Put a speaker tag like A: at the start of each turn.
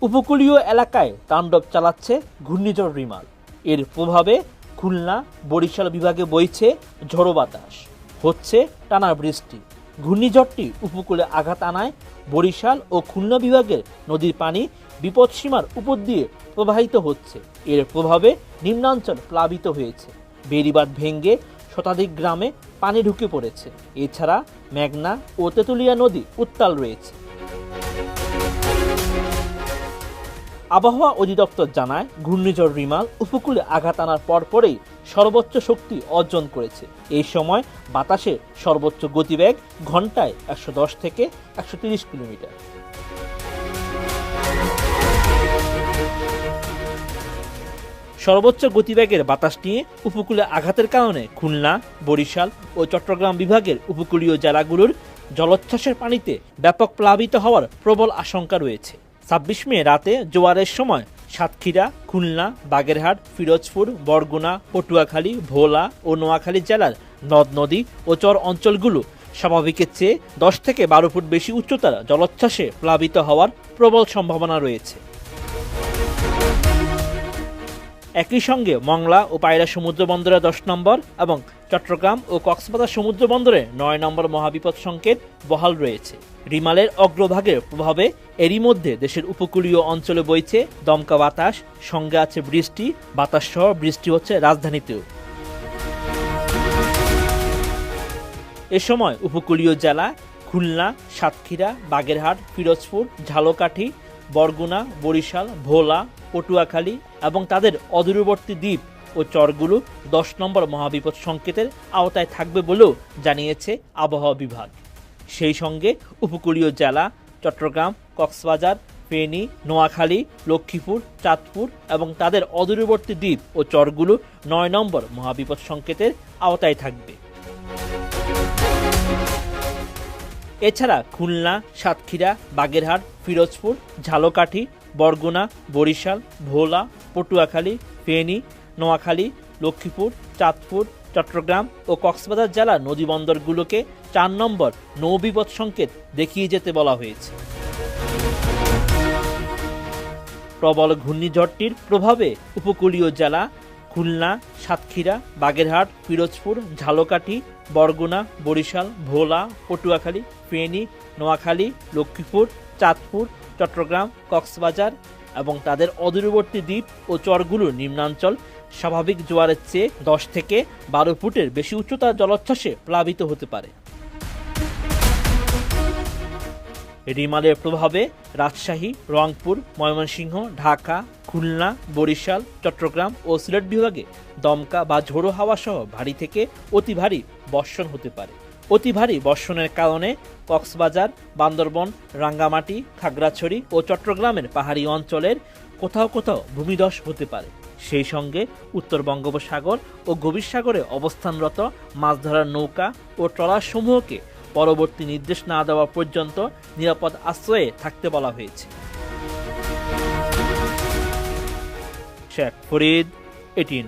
A: উপকূলীয় এলাকায় তাণ্ডব চালাচ্ছে ঘূর্ণিঝড় রিমাল। এর প্রভাবে খুলনা বরিশাল বিভাগে বইছে ঝোড়ো বাতাস, হচ্ছে টানা বৃষ্টি। ঘূর্ণিঝড়টি উপকূলে আঘাত আনায় বরিশাল ও খুলনা বিভাগের নদীর পানি বিপদসীমার উপর দিয়ে প্রবাহিত হচ্ছে। এর প্রভাবে নিম্নাঞ্চল প্লাবিত হয়েছে, বেড়িবাঁধ ভেঙে শতাধিক গ্রামে পানি ঢুকে পড়েছে। এছাড়া মেঘনা ও তেঁতুলিয়া নদী উত্তাল রয়েছে। আবহাওয়া অধিদপ্তর জানায়, ঘূর্ণিঝড় রিমাল উপকূলে আঘাত আনার পরপরই সর্বোচ্চ শক্তি অর্জন করেছে। এই সময় বাতাসের সর্বোচ্চ গতিবেগ ঘন্টায় 110 থেকে 130 কিলোমিটার। সর্বোচ্চ গতিবেগের বাতাস নিয়ে উপকূলে আঘাতের কারণে খুলনা, বরিশাল ও চট্টগ্রাম বিভাগের উপকূলীয় জেলাগুলোর জলোচ্ছ্বাসের পানিতে ব্যাপক প্লাবিত হওয়ার প্রবল আশঙ্কা রয়েছে। 26 মে রাতে জোয়ারের সময় সাতক্ষীরা, খুলনা, বাগেরহাট, ফিরোজপুর, বরগুনা, পটুয়াখালী, ভোলা ও নোয়াখালী জেলার নদ নদী ও চর অঞ্চলগুলো স্বাভাবিকের চেয়ে 10 থেকে 12 ফুট বেশি উচ্চতার জলোচ্ছ্বাসে প্লাবিত হওয়ার প্রবল সম্ভাবনা রয়েছে। একই সঙ্গে মংলা ও পায়রা সমুদ্র বন্দরে 10 নম্বর এবং চট্টগ্রাম ও কক্সবাজার সমুদ্র বন্দরে 9 নম্বর মহাবিপদ সংকেত বহাল রয়েছে। রিমালের অগ্রভাগের প্রভাবে এরই মধ্যে দেশের উপকূলীয় অঞ্চলে বইছে দমকা বাতাস, সঙ্গে আছে বৃষ্টি। বাতাস সহ বৃষ্টি হচ্ছে রাজধানীতেও। এ সময় উপকূলীয় জেলা খুলনা, সাতক্ষীরা, বাগেরহাট, ফিরোজপুর, ঝালকাঠি, বরগুনা, বরিশাল, ভোলা, পটুয়াখালী এবং তাদের অদূরবর্তী দ্বীপ ও চরগুলো 10 নম্বর মহাবিপদ সংকেতের আওতায় থাকবে বলেও জানিয়েছে আবহাওয়া বিভাগ। সেই সঙ্গে উপকূলীয় জেলা চট্টগ্রাম, কক্সবাজার, ফেনী, নোয়াখালী, লক্ষ্মীপুর, চাঁদপুর এবং তাদের অদূরবর্তী দ্বীপ ও চরগুলো 9 নম্বর মহাবিপদ সংকেতের আওতায় থাকবে। এছাড়া খুলনা, সাতক্ষীরা, বাগেরহাট, ফিরোজপুর, ঝালকাঠি, বরগুনা, বরিশাল, ভোলা, পটুয়াখালী, ফেনী, নোয়াখালী, লক্ষ্মীপুর, চাঁদপুর, চট্টগ্রাম ও কক্সবাজার জেলার নদীবন্দরগুলোকে 4 নম্বর নৌবিপদ সংকেত দেখিয়ে যেতে বলা হয়েছে। প্রবল ঘূর্ণিঝড়টির প্রভাবে উপকূলীয় জেলা খুলনা, সাতক্ষীরা, বাগেরহাট, ফিরোজপুর, ঝালকাঠি, বরগুনা, বরিশাল, ভোলা, পটুয়াখালী, ফেনী, নোয়াখালী, লক্ষ্মীপুর, চাঁদপুর, চট্টগ্রাম, কক্সবাজার এবং তাদের অদূরবর্তী দ্বীপ ও চরগুলোর নিম্নাঞ্চল স্বাভাবিক জোয়ারের চেয়ে 10 থেকে 12 ফুটের বেশি উচ্চতার জলোচ্ছ্বাসে প্লাবিত হতে পারে। রিমালের প্রভাবে রাজশাহী, রংপুর, ময়মনসিংহ, ঢাকা, খুলনা, বরিশাল, চট্টগ্রাম ও সিলেট বিভাগে দমকা বা ঝোড়ো হাওয়া সহ ভারী থেকে অতি ভারী বর্ষণ হতে পারে। অতি ভারী বর্ষণের কারণে কক্সবাজার, বান্দরবন, রাঙ্গামাটি, খাগড়াছড়ি ও চট্টগ্রামের পাহাড়ি অঞ্চলের কোথাও কোথাও ভূমিধস হতে পারে। সেই সঙ্গে উত্তর বঙ্গোপসাগর ও গভীর সাগরে অবস্থানরত মাছ ধরার নৌকা ও ট্রলার সমূহকে পরবর্তী নির্দেশ না দেওয়া পর্যন্ত নিরাপদ আশ্রয়ে থাকতে বলা হয়েছে। শেখ ফরিদ, এটিএন।